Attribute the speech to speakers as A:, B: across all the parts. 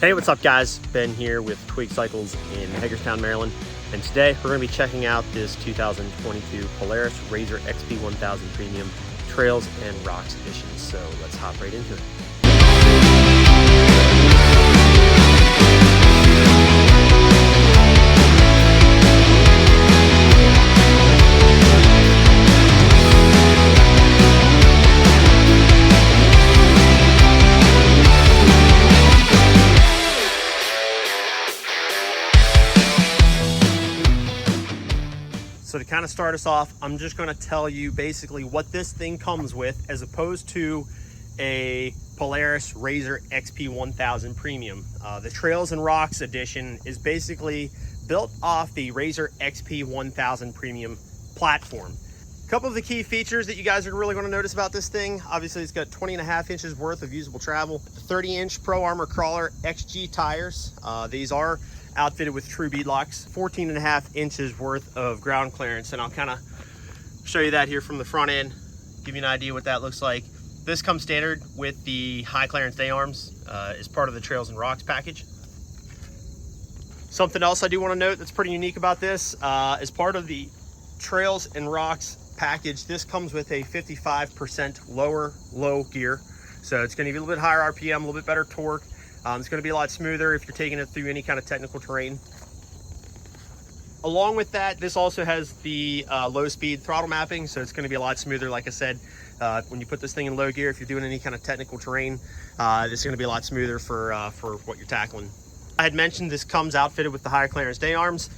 A: Hey, what's up guys? Ben here with Twig Cycles in Hagerstown, Maryland. And today we're going to be checking out this 2022 Polaris Rzr XP 1000 Premium Trails and Rocks Edition. So let's hop right into it. So to kind of start us off, I'm just going to tell you basically what this thing comes with as opposed to a Polaris Rzr XP 1000 Premium. The Trails and Rocks Edition is basically built off the Rzr XP 1000 Premium platform. A couple of the key features that you guys are really going to notice about this thing, obviously it's got 20.5 inches worth of usable travel, 30-inch Pro Armor Crawler XG tires. These are outfitted with true bead locks, 14.5 inches worth of ground clearance, and I'll kind of show you that here from the front end, give you an idea what that looks like. This comes standard with the high clearance day arms as part of the Trails and Rocks package. Something else I do want to note that's pretty unique about this, as part of the Trails and Rocks package, this comes with a 55% lower low gear, so it's going to be a little bit higher RPM, a little bit better torque. It's going to be a lot smoother if you're taking it through any kind of technical terrain. Along with that, this also has the low speed throttle mapping, so it's going to be a lot smoother. Like I said, when you put this thing in low gear, if you're doing any kind of technical terrain, this is going to be a lot smoother for what you're tackling. I had mentioned this comes outfitted with the higher clearance day arms.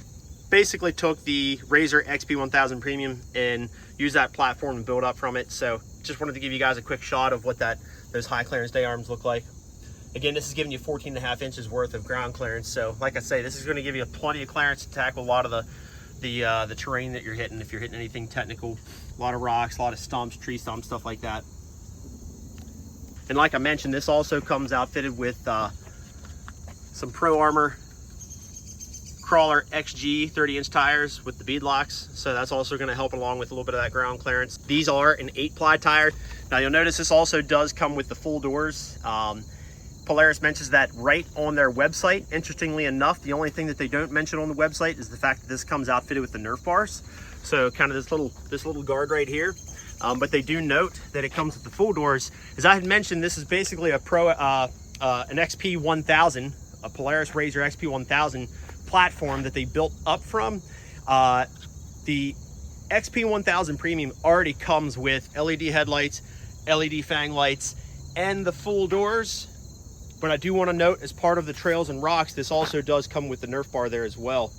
A: Basically took the Rzr XP 1000 Premium and used that platform and build up from it. So just wanted to give you guys a quick shot of what those high clearance day arms look like. Again, this is giving you 14.5 inches worth of ground clearance. So like I say, this is going to give you plenty of clearance to tackle a lot of the terrain that you're hitting. If you're hitting anything technical, a lot of rocks, a lot of stumps, tree stumps, stuff like that. And like I mentioned, this also comes outfitted with some Pro Armor Crawler XG 30-inch tires with the bead locks. So that's also going to help along with a little bit of that ground clearance. These are an 8-ply tire. Now you'll notice this also does come with the full doors. Polaris mentions that right on their website. Interestingly enough, the only thing that they don't mention on the website is the fact that this comes outfitted with the Nerf bars. So kind of this little guard right here. But they do note that it comes with the full doors. As I had mentioned, this is basically a an XP 1000, a Polaris Rzr XP 1000 platform that they built up from. The XP 1000 Premium already comes with LED headlights, LED fang lights, and the full doors. But I do want to note, as part of the Trails and Rocks, this also does come with the Nerf bar there as well.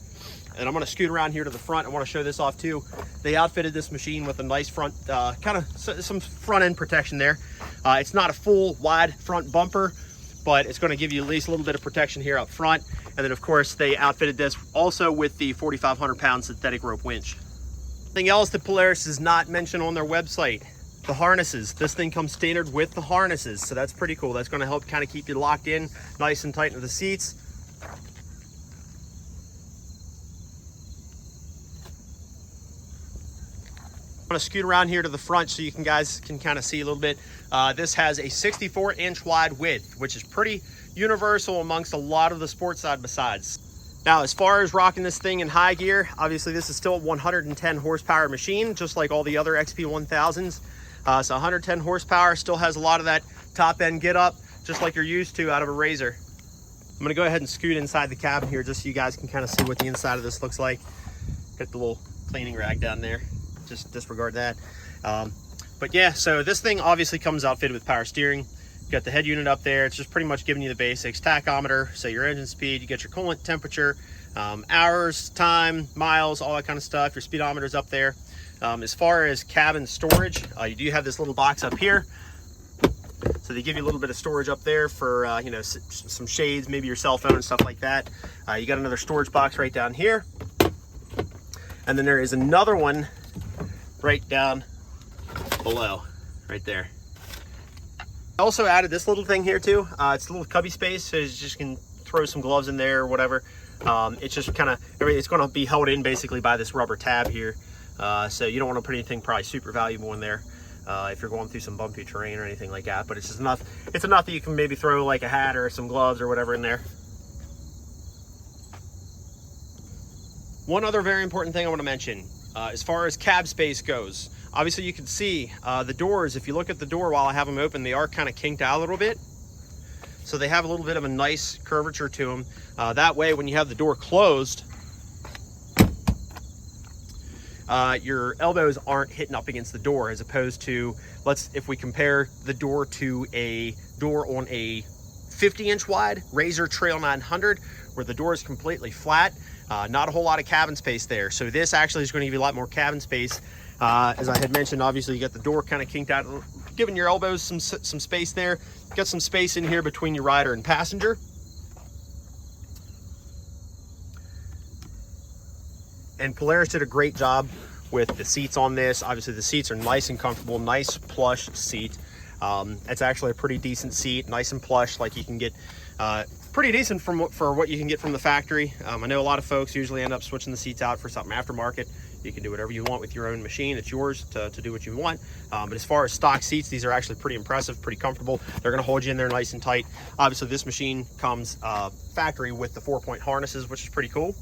A: And I'm going to scoot around here to the front. I want to show this off too. They outfitted this machine with a nice front, kind of some front end protection there. It's not a full wide front bumper, but it's going to give you at least a little bit of protection here up front. And then of course they outfitted this also with the 4,500 pound synthetic rope winch. Something else that Polaris does not mention on their website, the harnesses. This thing comes standard with the harnesses, so that's pretty cool. That's going to help kind of keep you locked in nice and tight into the seats. I'm going to scoot around here to the front so you guys can kind of see a little bit. This has a 64-inch wide width, which is pretty universal amongst a lot of the sports side besides. Now, as far as rocking this thing in high gear, obviously this is still a 110 horsepower machine, just like all the other XP 1000s. So 110 horsepower, still has a lot of that top end get up, just like you're used to out of a Rzr. I'm gonna go ahead and scoot inside the cabin here just so you guys can kind of see what the inside of this looks like. Got the little cleaning rag down there, just disregard that. But yeah, so this thing obviously comes outfitted with power steering. You got the head unit up there. It's just pretty much giving you the basics. Tachometer, say your engine speed, you get your coolant temperature, hours, time, miles, all that kind of stuff. Your speedometer's up there. As far as cabin storage, you do have this little box up here. So they give you a little bit of storage up there for, you know, some shades, maybe your cell phone and stuff like that. You got another storage box right down here. And then there is another one right down below, right there. I also added this little thing here too. It's a little cubby space, so you just can throw some gloves in there or whatever. It's just kind of, it's going to be held in basically by this rubber tab here. So you don't want to put anything probably super valuable in there. if you're going through some bumpy terrain or anything like that. But it's just enough. It's enough that you can maybe throw like a hat or some gloves or whatever in there. One other very important thing I want to mention, as far as cab space goes, obviously you can see the doors. If you look at the door while I have them open, they are kind of kinked out a little bit. So they have a little bit of a nice curvature to them. That way, when you have the door closed, your elbows aren't hitting up against the door, as opposed to, if we compare the door to a door on a 50-inch wide RZR Trail 900, where the door is completely flat, not a whole lot of cabin space there. So this actually is going to give you a lot more cabin space. As I had mentioned, obviously you got the door kind of kinked out, giving your elbows some space there. Got some space in here between your rider and passenger. And Polaris did a great job with the seats on this. Obviously the seats are nice and comfortable, nice plush seat. It's actually a pretty decent seat, nice and plush, like you can get pretty decent for what you can get from the factory. I know a lot of folks usually end up switching the seats out for something aftermarket. You can do whatever you want with your own machine. It's yours to do what you want. But as far as stock seats, these are actually pretty impressive, pretty comfortable. They're gonna hold you in there nice and tight. Obviously this machine comes factory with the 4-point harnesses, which is pretty cool.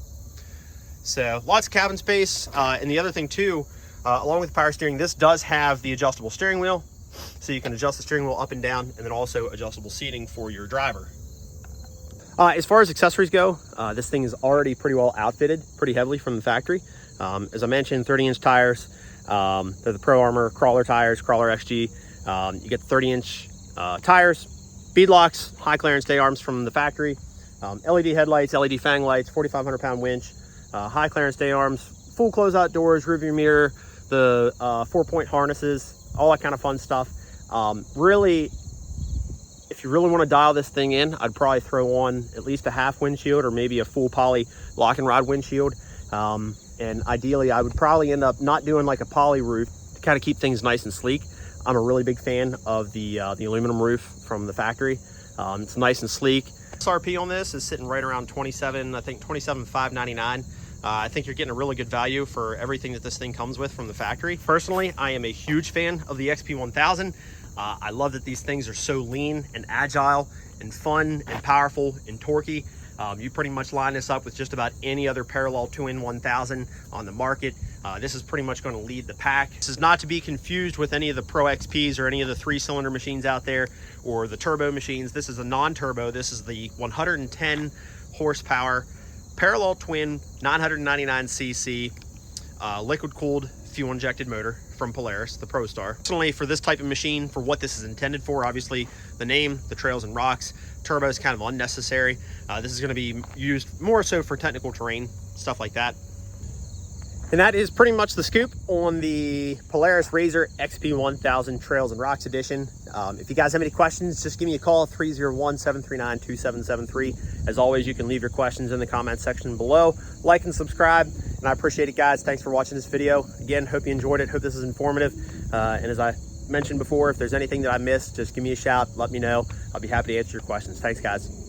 A: So lots of cabin space. And the other thing too, along with the power steering, this does have the adjustable steering wheel. So you can adjust the steering wheel up and down, and then also adjustable seating for your driver. As far as accessories go, this thing is already pretty well outfitted, pretty heavily from the factory. As I mentioned, 30-inch tires. They're the Pro Armor Crawler tires, Crawler XG. You get 30-inch tires, bead locks, high clearance day arms from the factory, LED headlights, LED fang lights, 4,500-pound winch, high clearance day arms, full closeout doors, rearview mirror, the 4-point harnesses, all that kind of fun stuff. Really, if you really want to dial this thing in, I'd probably throw on at least a half windshield or maybe a full poly lock and rod windshield. And ideally, I would probably end up not doing like a poly roof to kind of keep things nice and sleek. I'm a really big fan of the aluminum roof from the factory. It's nice and sleek. SRP on this is sitting right around 27, I think 27,599. I think you're getting a really good value for everything that this thing comes with from the factory. Personally, I am a huge fan of the XP1000. I love that these things are so lean and agile and fun and powerful and torquey. You pretty much line this up with just about any other parallel twin 1000 on the market. This is pretty much going to lead the pack. This is not to be confused with any of the Pro XPs or any of the 3-cylinder machines out there or the turbo machines. This is a non-turbo. This is the 110 horsepower parallel twin 999cc liquid cooled fuel injected motor from Polaris, the Pro Star. Personally, for this type of machine, for what this is intended for, obviously the name, the Trails and Rocks, turbo is kind of unnecessary. This is going to be used more so for technical terrain, stuff like that. And that is pretty much the scoop on the Polaris Rzr XP 1000 Trails and Rocks edition. If you guys have any questions, just give me a call, 301-739-2773. As always, you can leave your questions in the comment section below. Like and subscribe, and I appreciate it, guys. Thanks for watching this video. Again, hope you enjoyed it. Hope this is informative. And as I mentioned before, if there's anything that I missed, just give me a shout. Let me know. I'll be happy to answer your questions. Thanks, guys.